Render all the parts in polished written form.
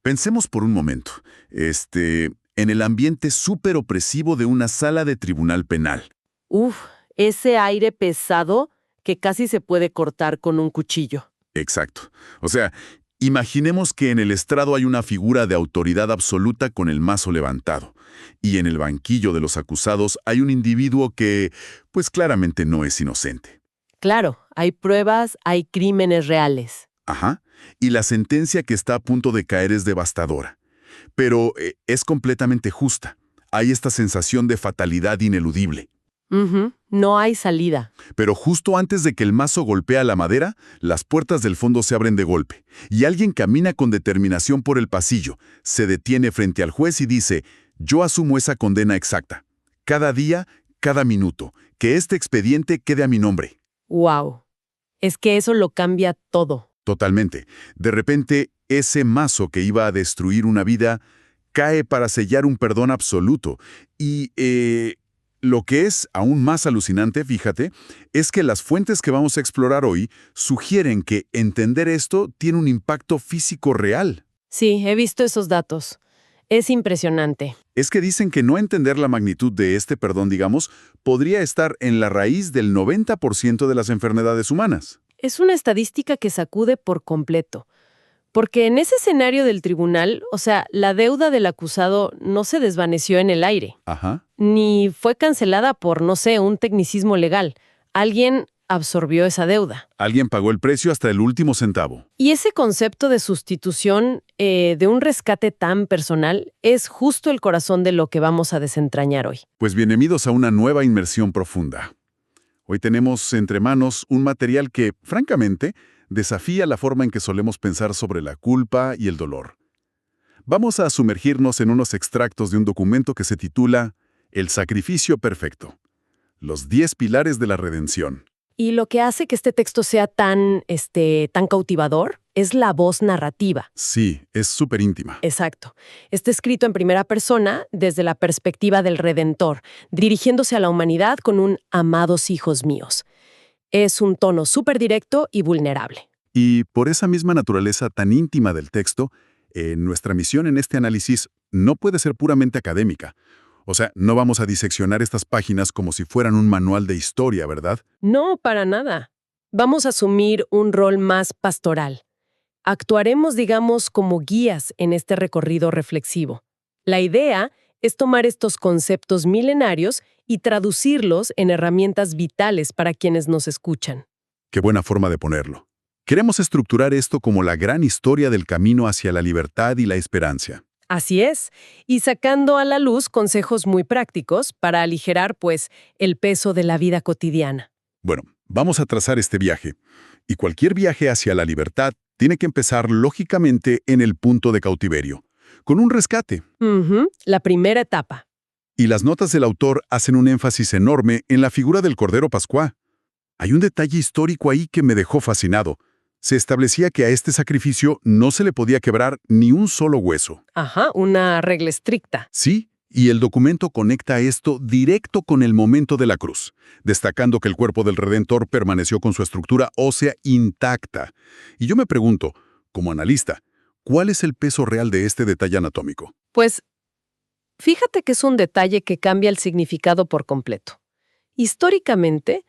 Pensemos por un momento, en el ambiente súper opresivo de una sala de tribunal penal. Uf, ese aire pesado que casi se puede cortar con un cuchillo. Exacto. O sea, imaginemos que en el estrado hay una figura de autoridad absoluta con el mazo levantado, y en el banquillo de los acusados hay un individuo que, pues claramente no es inocente. Claro, hay pruebas, hay crímenes reales. Ajá. Y la sentencia que está a punto de caer es devastadora. Pero es completamente justa. Hay esta sensación de fatalidad ineludible. No hay salida. Pero justo antes de que el mazo golpea la madera, las puertas del fondo se abren de golpe, y alguien camina con determinación por el pasillo, se detiene frente al juez y dice: yo asumo esa condena exacta. Cada día, cada minuto, que este expediente quede a mi nombre. ¡Wow! Es que eso lo cambia todo. Totalmente. De repente, ese mazo que iba a destruir una vida cae para sellar un perdón absoluto. Y lo que es aún más alucinante, fíjate, es que las fuentes que vamos a explorar hoy sugieren que entender esto tiene un impacto físico real. Sí, he visto esos datos. Es impresionante. Es que dicen que no entender la magnitud de este perdón, digamos, podría estar en la raíz del 90% de las enfermedades humanas. Es una estadística que sacude por completo. Porque en ese escenario del tribunal, o sea, la deuda del acusado no se desvaneció en el aire. Ajá. Ni fue cancelada por, no sé, un tecnicismo legal. Alguien absorbió esa deuda. Alguien pagó el precio hasta el último centavo. Y ese concepto de sustitución, de un rescate tan personal, es justo el corazón de lo que vamos a desentrañar hoy. Pues bienvenidos a una nueva inmersión profunda. Hoy tenemos entre manos un material que, francamente, desafía la forma en que solemos pensar sobre la culpa y el dolor. Vamos a sumergirnos en unos extractos de un documento que se titula El sacrificio perfecto. Los 10 pilares de la redención. Y lo que hace que este texto sea tan cautivador es la voz narrativa. Sí, es súper íntima. Exacto. Está escrito en primera persona desde la perspectiva del Redentor, dirigiéndose a la humanidad con un «amados hijos míos». Es un tono súper directo y vulnerable. Y por esa misma naturaleza tan íntima del texto, nuestra misión en este análisis no puede ser puramente académica. O sea, no vamos a diseccionar estas páginas como si fueran un manual de historia, ¿verdad? No, para nada. Vamos a asumir un rol más pastoral. Actuaremos, digamos, como guías en este recorrido reflexivo. La idea es tomar estos conceptos milenarios y traducirlos en herramientas vitales para quienes nos escuchan. Qué buena forma de ponerlo. Queremos estructurar esto como la gran historia del camino hacia la libertad y la esperanza. Así es, y sacando a la luz consejos muy prácticos para aligerar, pues, el peso de la vida cotidiana. Bueno, vamos a trazar este viaje. Y cualquier viaje hacia la libertad tiene que empezar lógicamente en el punto de cautiverio, con un rescate. La primera etapa. Y las notas del autor hacen un énfasis enorme en la figura del Cordero Pascuá. Hay un detalle histórico ahí que me dejó fascinado. Se establecía que a este sacrificio no se le podía quebrar ni un solo hueso. Ajá, una regla estricta. Sí, y el documento conecta esto directo con el momento de la cruz, destacando que el cuerpo del Redentor permaneció con su estructura ósea intacta. Y yo me pregunto, como analista, ¿cuál es el peso real de este detalle anatómico? Pues, fíjate que es un detalle que cambia el significado por completo. Históricamente,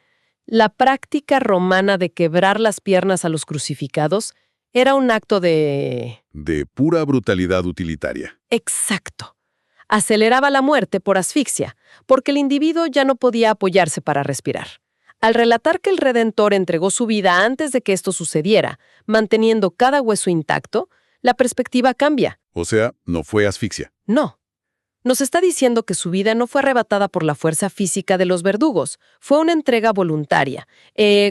la práctica romana de quebrar las piernas a los crucificados era un acto de pura brutalidad utilitaria. Exacto. Aceleraba la muerte por asfixia, porque el individuo ya no podía apoyarse para respirar. Al relatar que el Redentor entregó su vida antes de que esto sucediera, manteniendo cada hueso intacto, la perspectiva cambia. O sea, no fue asfixia. No. Nos está diciendo que su vida no fue arrebatada por la fuerza física de los verdugos, fue una entrega voluntaria,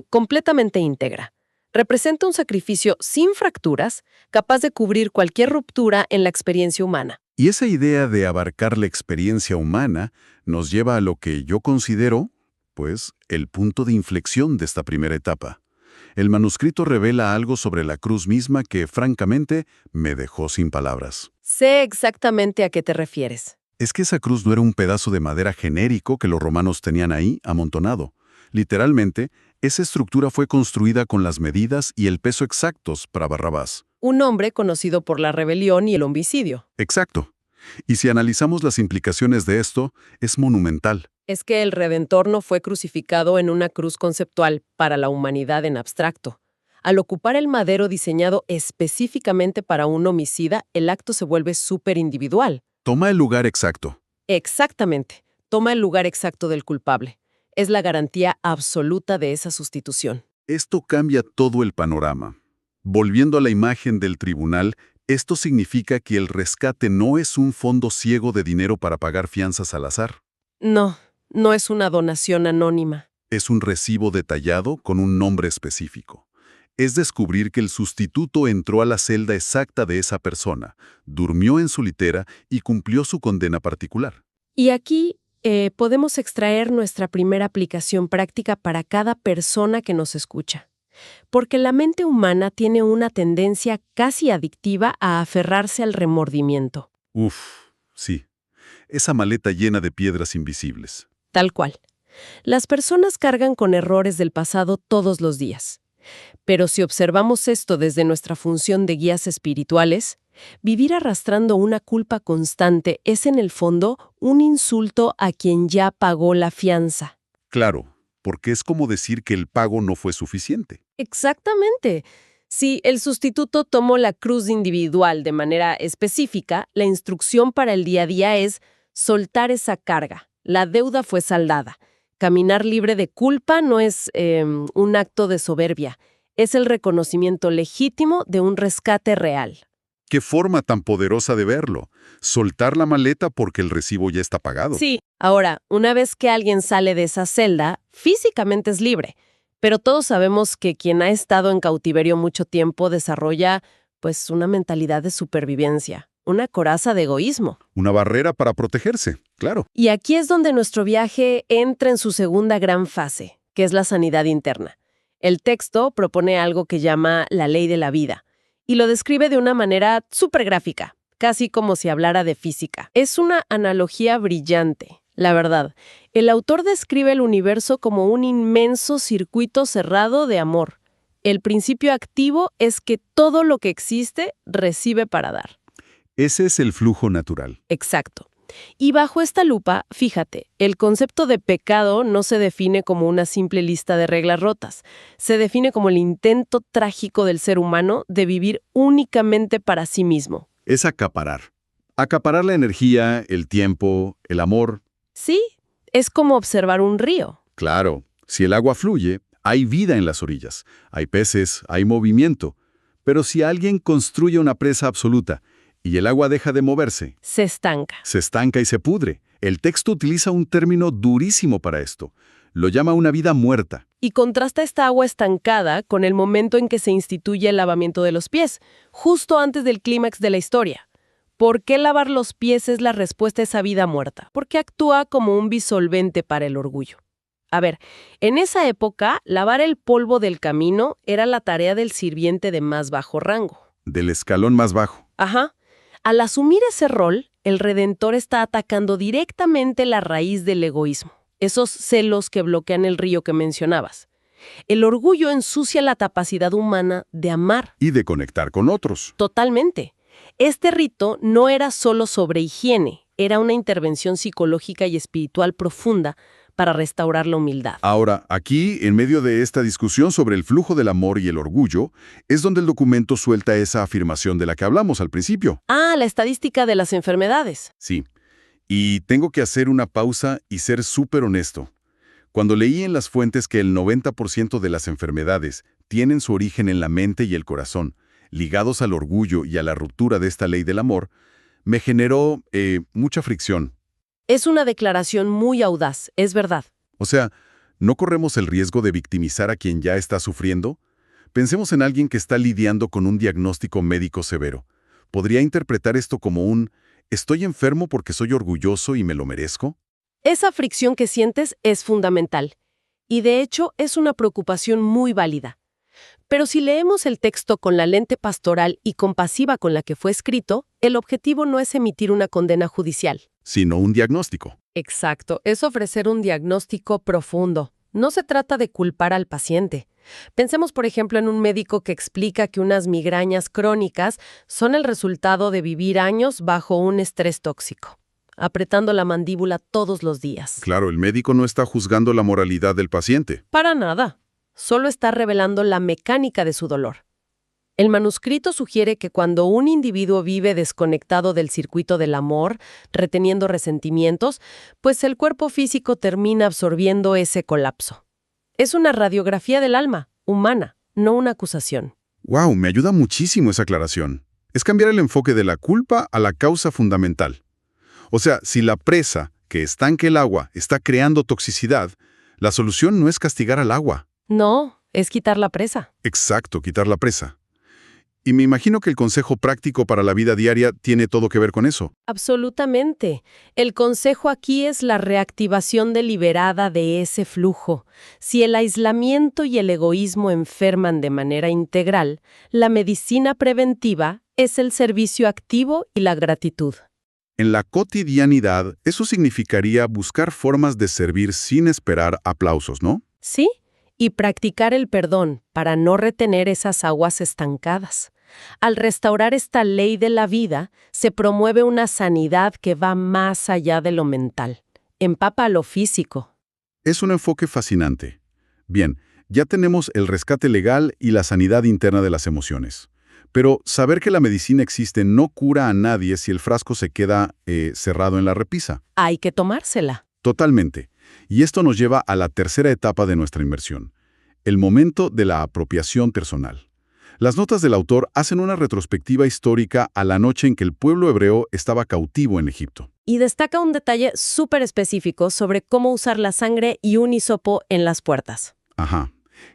completamente íntegra. Representa un sacrificio sin fracturas, capaz de cubrir cualquier ruptura en la experiencia humana. Y esa idea de abarcar la experiencia humana nos lleva a lo que yo considero, pues, el punto de inflexión de esta primera etapa. El manuscrito revela algo sobre la cruz misma que, francamente, me dejó sin palabras. Sé exactamente a qué te refieres. Es que esa cruz no era un pedazo de madera genérico que los romanos tenían ahí, amontonado. Literalmente, esa estructura fue construida con las medidas y el peso exactos para Barrabás. Un hombre conocido por la rebelión y el homicidio. Exacto. Y si analizamos las implicaciones de esto, es monumental. Es que el Redentor no fue crucificado en una cruz conceptual para la humanidad en abstracto. Al ocupar el madero diseñado específicamente para un homicida, el acto se vuelve súper individual. Toma el lugar exacto. Exactamente. Toma el lugar exacto del culpable. Es la garantía absoluta de esa sustitución. Esto cambia todo el panorama. Volviendo a la imagen del tribunal, esto significa que el rescate no es un fondo ciego de dinero para pagar fianzas al azar. No, no es una donación anónima. Es un recibo detallado con un nombre específico. Es descubrir que el sustituto entró a la celda exacta de esa persona, durmió en su litera y cumplió su condena particular. Y aquí podemos extraer nuestra primera aplicación práctica para cada persona que nos escucha. Porque la mente humana tiene una tendencia casi adictiva a aferrarse al remordimiento. Uf, sí. Esa maleta llena de piedras invisibles. Tal cual. Las personas cargan con errores del pasado todos los días. Pero si observamos esto desde nuestra función de guías espirituales, vivir arrastrando una culpa constante es en el fondo un insulto a quien ya pagó la fianza. Claro, porque es como decir que el pago no fue suficiente. Exactamente. Si el sustituto tomó la cruz individual de manera específica, la instrucción para el día a día es soltar esa carga. La deuda fue saldada. Caminar libre de culpa no es un acto de soberbia. Es el reconocimiento legítimo de un rescate real. ¡Qué forma tan poderosa de verlo! Soltar la maleta porque el recibo ya está pagado. Sí. Ahora, una vez que alguien sale de esa celda, físicamente es libre. Pero todos sabemos que quien ha estado en cautiverio mucho tiempo desarrolla, pues, una mentalidad de supervivencia, una coraza de egoísmo. Una barrera para protegerse, claro. Y aquí es donde nuestro viaje entra en su segunda gran fase, que es la sanidad interna. El texto propone algo que llama la ley de la vida, y lo describe de una manera súper gráfica, casi como si hablara de física. Es una analogía brillante, la verdad. El autor describe el universo como un inmenso circuito cerrado de amor. El principio activo es que todo lo que existe recibe para dar. Ese es el flujo natural. Exacto. Y bajo esta lupa, fíjate, el concepto de pecado no se define como una simple lista de reglas rotas. Se define como el intento trágico del ser humano de vivir únicamente para sí mismo. Es acaparar. Acaparar la energía, el tiempo, el amor. Sí, es como observar un río. Claro, si el agua fluye, hay vida en las orillas. Hay peces, hay movimiento. Pero si alguien construye una presa absoluta y el agua deja de moverse, Se estanca. se estanca y se pudre. El texto utiliza un término durísimo para esto. Lo llama una vida muerta. Y contrasta esta agua estancada con el momento en que se instituye el lavamiento de los pies, justo antes del clímax de la historia. ¿Por qué lavar los pies es la respuesta a esa vida muerta? Porque actúa como un disolvente para el orgullo. A ver, en esa época, lavar el polvo del camino era la tarea del sirviente de más bajo rango. Del escalón más bajo. Ajá. Al asumir ese rol, el Redentor está atacando directamente la raíz del egoísmo, esos celos que bloquean el río que mencionabas. El orgullo ensucia la capacidad humana de amar. Y de conectar con otros. Totalmente. Este rito no era solo sobre higiene, era una intervención psicológica y espiritual profunda para restaurar la humildad. Ahora, aquí, en medio de esta discusión sobre el flujo del amor y el orgullo, es donde el documento suelta esa afirmación de la que hablamos al principio. La estadística de las enfermedades. Sí. Y tengo que hacer una pausa y ser súper honesto. Cuando leí en las fuentes que el 90% de las enfermedades tienen su origen en la mente y el corazón, ligados al orgullo y a la ruptura de esta ley del amor, me generó mucha fricción. Es una declaración muy audaz, es verdad. O sea, ¿no corremos el riesgo de victimizar a quien ya está sufriendo? Pensemos en alguien que está lidiando con un diagnóstico médico severo. ¿Podría interpretar esto como un «estoy enfermo porque soy orgulloso y me lo merezco»? Esa fricción que sientes es fundamental. Y de hecho es una preocupación muy válida. Pero si leemos el texto con la lente pastoral y compasiva con la que fue escrito, el objetivo no es emitir una condena judicial. Sino un diagnóstico. Exacto, es ofrecer un diagnóstico profundo. no se trata de culpar al paciente. Pensemos, por ejemplo, en un médico que explica que unas migrañas crónicas son el resultado de vivir años bajo un estrés tóxico, apretando la mandíbula todos los días. Claro, el médico no está juzgando la moralidad del paciente. Para nada. Solo está revelando la mecánica de su dolor. El manuscrito sugiere que cuando un individuo vive desconectado del circuito del amor, reteniendo resentimientos, pues el cuerpo físico termina absorbiendo ese colapso. Es una radiografía del alma, humana, no una acusación. ¡Wow! Me ayuda muchísimo esa aclaración. Es cambiar el enfoque de la culpa a la causa fundamental. O sea, si la presa que estanque el agua está creando toxicidad, la solución no es castigar al agua. No, es quitar la presa. Exacto, quitar la presa. Y me imagino que el consejo práctico para la vida diaria tiene todo que ver con eso. Absolutamente. El consejo aquí es la reactivación deliberada de ese flujo. Si el aislamiento y el egoísmo enferman de manera integral, la medicina preventiva es el servicio activo y la gratitud. En la cotidianidad, eso significaría buscar formas de servir sin esperar aplausos, ¿no? ¿Sí? Y practicar el perdón para no retener esas aguas estancadas. Al restaurar esta ley de la vida, se promueve una sanidad que va más allá de lo mental. Empapa lo físico. Es un enfoque fascinante. Bien, ya tenemos el rescate legal y la sanidad interna de las emociones. Pero saber que la medicina existe no cura a nadie si el frasco se queda cerrado en la repisa. Hay que tomársela. Totalmente. Y esto nos lleva a la tercera etapa de nuestra inmersión, el momento de la apropiación personal. Las notas del autor hacen una retrospectiva histórica a la noche en que el pueblo hebreo estaba cautivo en Egipto. Y destaca un detalle súper específico sobre cómo usar la sangre y un hisopo en las puertas. Ajá.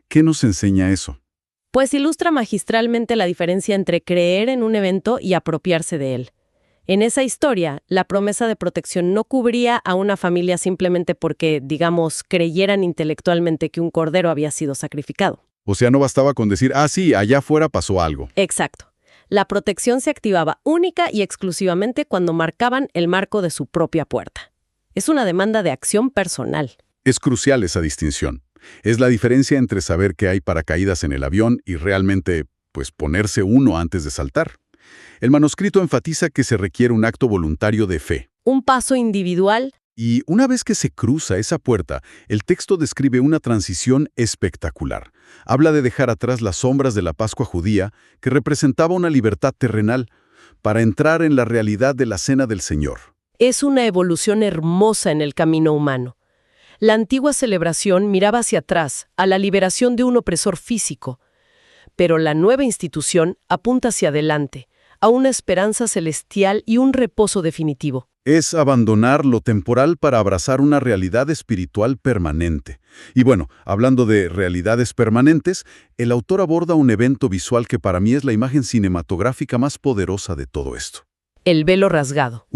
¿Qué nos enseña eso? Pues ilustra magistralmente la diferencia entre creer en un evento y apropiarse de él. En esa historia, la promesa de protección no cubría a una familia simplemente porque, digamos, creyeran intelectualmente que un cordero había sido sacrificado. O sea, no bastaba con decir, sí, allá afuera pasó algo. Exacto. La protección se activaba única y exclusivamente cuando marcaban el marco de su propia puerta. Es una demanda de acción personal. Es crucial esa distinción. Es la diferencia entre saber que hay paracaídas en el avión y realmente, ponerse uno antes de saltar. El manuscrito enfatiza que se requiere un acto voluntario de fe. Un paso individual. Y una vez que se cruza esa puerta, el texto describe una transición espectacular. Habla de dejar atrás las sombras de la Pascua judía, que representaba una libertad terrenal, para entrar en la realidad de la Cena del Señor. Es una evolución hermosa en el camino humano. La antigua celebración miraba hacia atrás, a la liberación de un opresor físico, pero la nueva institución apunta hacia adelante, a una esperanza celestial y un reposo definitivo. Es abandonar lo temporal para abrazar una realidad espiritual permanente. Y bueno, hablando de realidades permanentes, el autor aborda un evento visual que para mí es la imagen cinematográfica más poderosa de todo esto. El velo rasgado.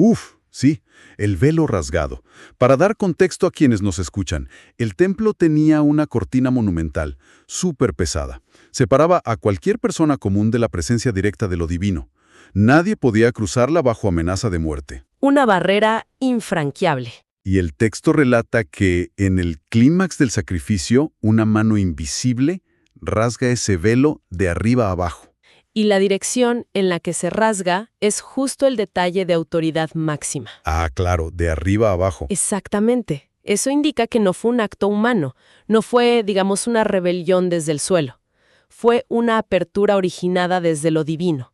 Sí, el velo rasgado. Para dar contexto a quienes nos escuchan, el templo tenía una cortina monumental, súper pesada. Separaba a cualquier persona común de la presencia directa de lo divino. Nadie podía cruzarla bajo amenaza de muerte. Una barrera infranqueable. Y el texto relata que, en el clímax del sacrificio, una mano invisible rasga ese velo de arriba a abajo. Y la dirección en la que se rasga es justo el detalle de autoridad máxima. Claro, de arriba a abajo. Exactamente. Eso indica que no fue un acto humano, no fue, digamos, una rebelión desde el suelo. Fue una apertura originada desde lo divino.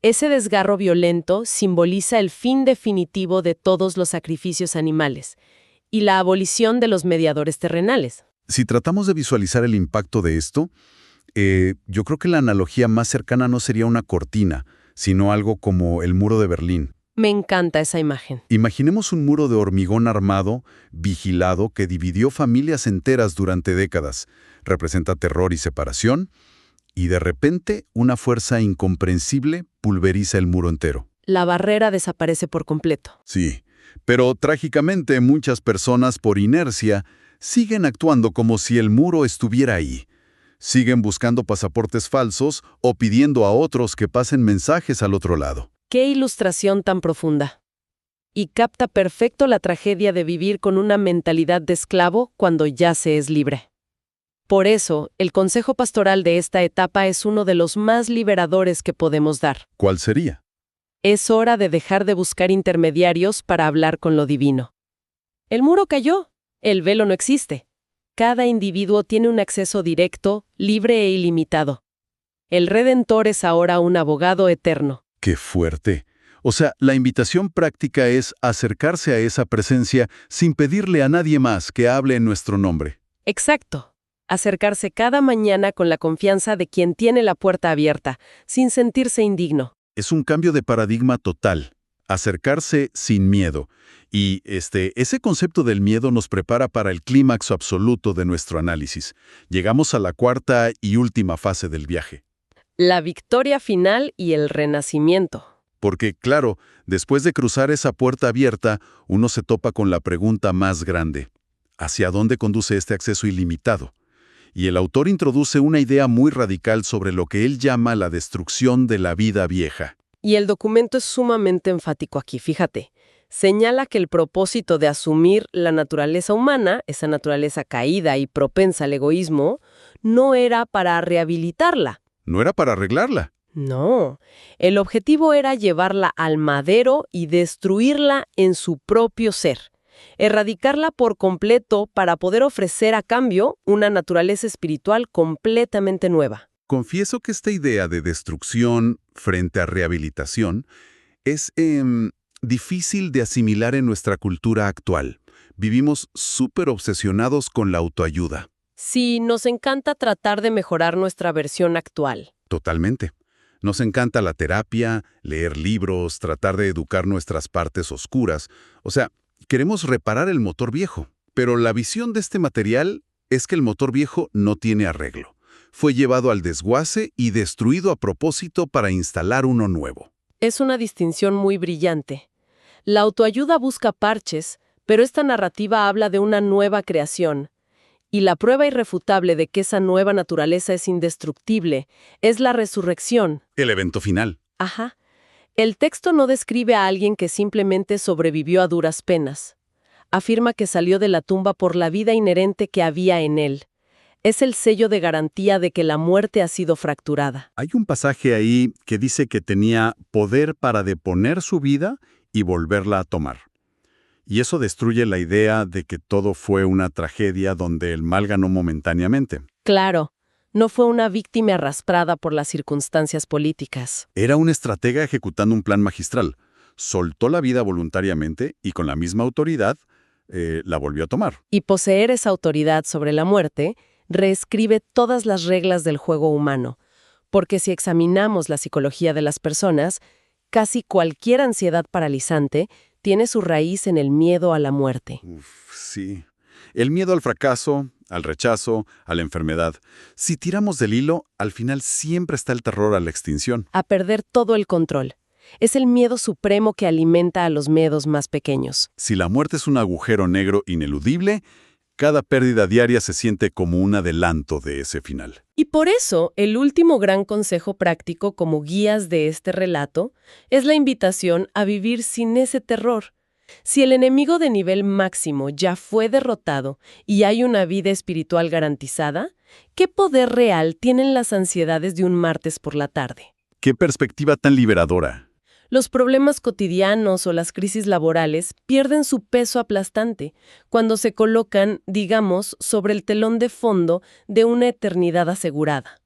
Ese desgarro violento simboliza el fin definitivo de todos los sacrificios animales y la abolición de los mediadores terrenales. Si tratamos de visualizar el impacto de esto, yo creo que la analogía más cercana no sería una cortina, sino algo como el muro de Berlín. Me encanta esa imagen. Imaginemos un muro de hormigón armado, vigilado, que dividió familias enteras durante décadas. Representa terror y separación, y de repente una fuerza incomprensible pulveriza el muro entero. La barrera desaparece por completo. Sí, pero trágicamente muchas personas, por inercia, siguen actuando como si el muro estuviera ahí. Siguen buscando pasaportes falsos o pidiendo a otros que pasen mensajes al otro lado. ¡Qué ilustración tan profunda! y capta perfecto la tragedia de vivir con una mentalidad de esclavo cuando ya se es libre. Por eso, el consejo pastoral de esta etapa es uno de los más liberadores que podemos dar. ¿Cuál sería? Es hora de dejar de buscar intermediarios para hablar con lo divino. El muro cayó, el velo no existe. Cada individuo tiene un acceso directo, libre e ilimitado. El Redentor es ahora un abogado eterno. ¡Qué fuerte! O sea, la invitación práctica es acercarse a esa presencia sin pedirle a nadie más que hable en nuestro nombre. Exacto. Acercarse cada mañana con la confianza de quien tiene la puerta abierta, sin sentirse indigno. Es un cambio de paradigma total. Acercarse sin miedo. Y ese concepto del miedo nos prepara para el clímax absoluto de nuestro análisis. Llegamos a la cuarta y última fase del viaje. La victoria final y el renacimiento. Porque, claro, después de cruzar esa puerta abierta, uno se topa con la pregunta más grande. ¿Hacia dónde conduce este acceso ilimitado? Y el autor introduce una idea muy radical sobre lo que él llama la destrucción de la vida vieja. Y el documento es sumamente enfático aquí, fíjate. Señala que el propósito de asumir la naturaleza humana, esa naturaleza caída y propensa al egoísmo, no era para rehabilitarla. No era para arreglarla. No, el objetivo era llevarla al madero y destruirla en su propio ser. Erradicarla por completo para poder ofrecer a cambio una naturaleza espiritual completamente nueva. Confieso que esta idea de destrucción frente a rehabilitación es difícil de asimilar en nuestra cultura actual. Vivimos súper obsesionados con la autoayuda. Sí, nos encanta tratar de mejorar nuestra versión actual. Totalmente. Nos encanta la terapia, leer libros, tratar de educar nuestras partes oscuras. O sea, queremos reparar el motor viejo. Pero la visión de este material es que el motor viejo no tiene arreglo. Fue llevado al desguace y destruido a propósito para instalar uno nuevo. Es una distinción muy brillante. La autoayuda busca parches, pero esta narrativa habla de una nueva creación. Y la prueba irrefutable de que esa nueva naturaleza es indestructible es la resurrección. El evento final. Ajá. El texto no describe a alguien que simplemente sobrevivió a duras penas. Afirma que salió de la tumba por la vida inherente que había en él. Es el sello de garantía de que la muerte ha sido fracturada. Hay un pasaje ahí que dice que tenía poder para deponer su vida y volverla a tomar. Y eso destruye la idea de que todo fue una tragedia donde el mal ganó momentáneamente. Claro, no fue una víctima arrastrada por las circunstancias políticas. Era un estratega ejecutando un plan magistral. Soltó la vida voluntariamente y con la misma autoridad la volvió a tomar. Y poseer esa autoridad sobre la muerte reescribe todas las reglas del juego humano. Porque si examinamos la psicología de las personas, casi cualquier ansiedad paralizante tiene su raíz en el miedo a la muerte. Sí. El miedo al fracaso, al rechazo, a la enfermedad. Si tiramos del hilo, al final siempre está el terror a la extinción. A perder todo el control. Es el miedo supremo que alimenta a los miedos más pequeños. Si la muerte es un agujero negro ineludible, cada pérdida diaria se siente como un adelanto de ese final. Y por eso, el último gran consejo práctico como guías de este relato es la invitación a vivir sin ese terror. Si el enemigo de nivel máximo ya fue derrotado y hay una vida espiritual garantizada, ¿qué poder real tienen las ansiedades de un martes por la tarde? ¡Qué perspectiva tan liberadora! Los problemas cotidianos o las crisis laborales pierden su peso aplastante cuando se colocan, digamos, sobre el telón de fondo de una eternidad asegurada.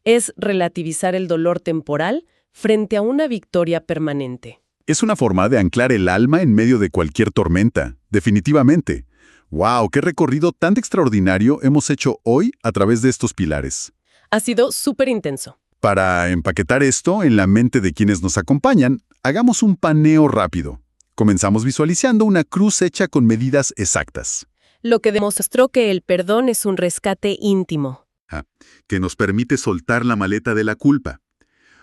Es relativizar el dolor temporal frente a una victoria permanente. Es una forma de anclar el alma en medio de cualquier tormenta, definitivamente. ¡Wow! ¡Qué recorrido tan extraordinario hemos hecho hoy a través de estos pilares! Ha sido súper intenso. Para empaquetar esto en la mente de quienes nos acompañan, hagamos un paneo rápido. Comenzamos visualizando una cruz hecha con medidas exactas. Lo que demostró que el perdón es un rescate íntimo. Que nos permite soltar la maleta de la culpa.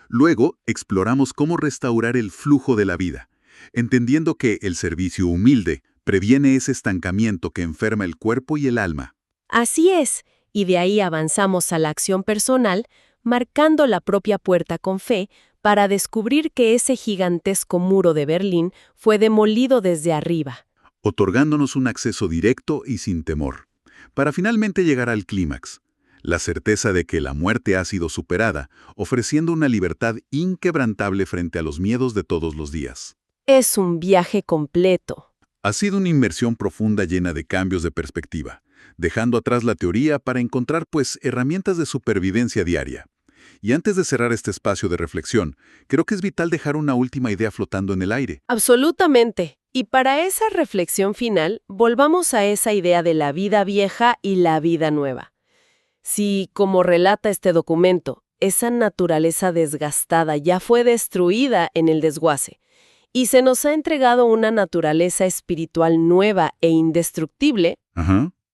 Luego, exploramos cómo restaurar el flujo de la vida, entendiendo que el servicio humilde previene ese estancamiento que enferma el cuerpo y el alma. Así es, y de ahí avanzamos a la acción personal, marcando la propia puerta con fe para descubrir que ese gigantesco muro de Berlín fue demolido desde arriba. Otorgándonos un acceso directo y sin temor, para finalmente llegar al clímax, la certeza de que la muerte ha sido superada, ofreciendo una libertad inquebrantable frente a los miedos de todos los días. Es un viaje completo. Ha sido una inmersión profunda llena de cambios de perspectiva, dejando atrás la teoría para encontrar, herramientas de supervivencia diaria. Y antes de cerrar este espacio de reflexión, creo que es vital dejar una última idea flotando en el aire. Absolutamente. Y para esa reflexión final, volvamos a esa idea de la vida vieja y la vida nueva. Si, como relata este documento, esa naturaleza desgastada ya fue destruida en el desguace, y se nos ha entregado una naturaleza espiritual nueva e indestructible,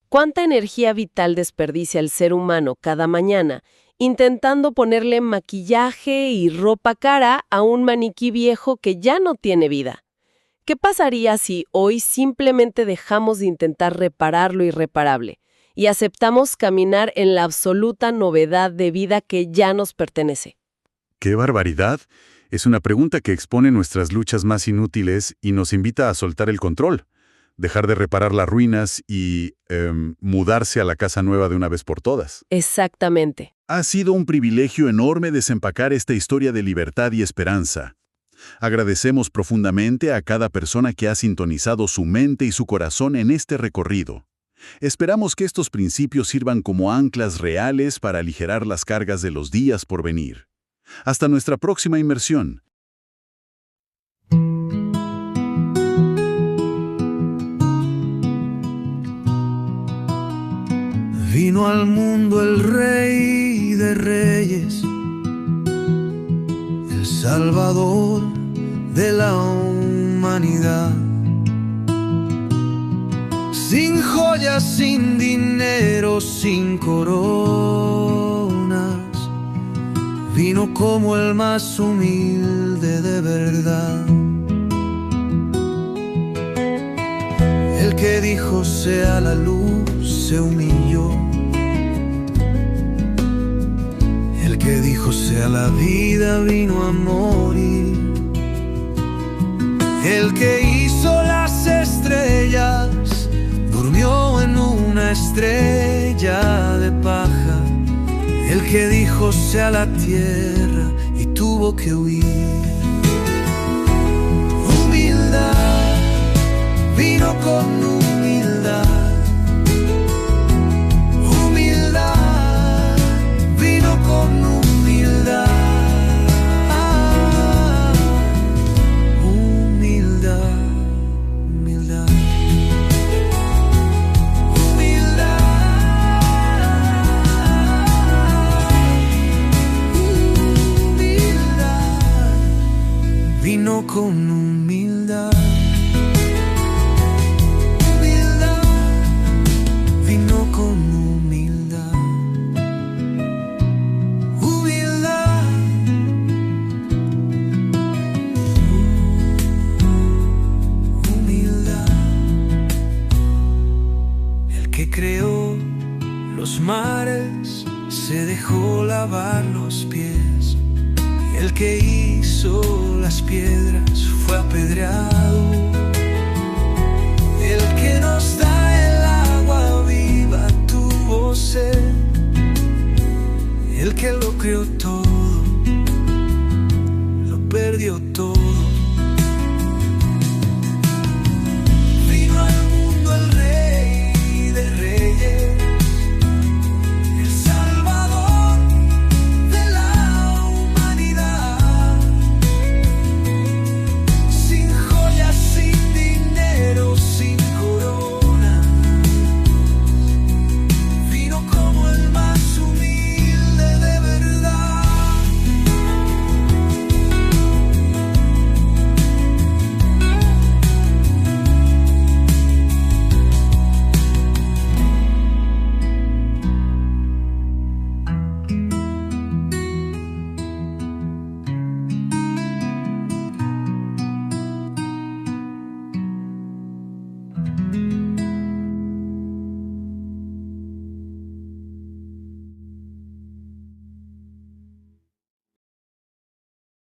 ¿cuánta energía vital desperdicia el ser humano cada mañana intentando ponerle maquillaje y ropa cara a un maniquí viejo que ya no tiene vida? ¿Qué pasaría si hoy simplemente dejamos de intentar reparar lo irreparable y aceptamos caminar en la absoluta novedad de vida que ya nos pertenece? ¡Qué barbaridad! Es una pregunta que expone nuestras luchas más inútiles y nos invita a soltar el control, dejar de reparar las ruinas y mudarse a la casa nueva de una vez por todas. Exactamente. Ha sido un privilegio enorme desempacar esta historia de libertad y esperanza. Agradecemos profundamente a cada persona que ha sintonizado su mente y su corazón en este recorrido. Esperamos que estos principios sirvan como anclas reales para aligerar las cargas de los días por venir. Hasta nuestra próxima inmersión. Vino al mundo el Rey de Reyes, el Salvador de la humanidad. Sin joyas, sin dinero, sin coronas, vino como el más humilde de verdad. El que dijo sea la luz se humilló. El que dijo sea la vida vino a morir. El que hizo las estrellas durmió en una estrella de paja. El que dijo sea la tierra y tuvo que huir. Humildad, vino con humildad. Humildad, vino con humildad. Humildad, humildad. Vino con humildad. Humildad, vino con humildad. Humildad. Humildad. El que creó los mares se dejó lavar los pies. El que hizo las piedras fue apedreado. El que nos da el agua viva tuvo sed. El que lo creó todo, lo perdió todo.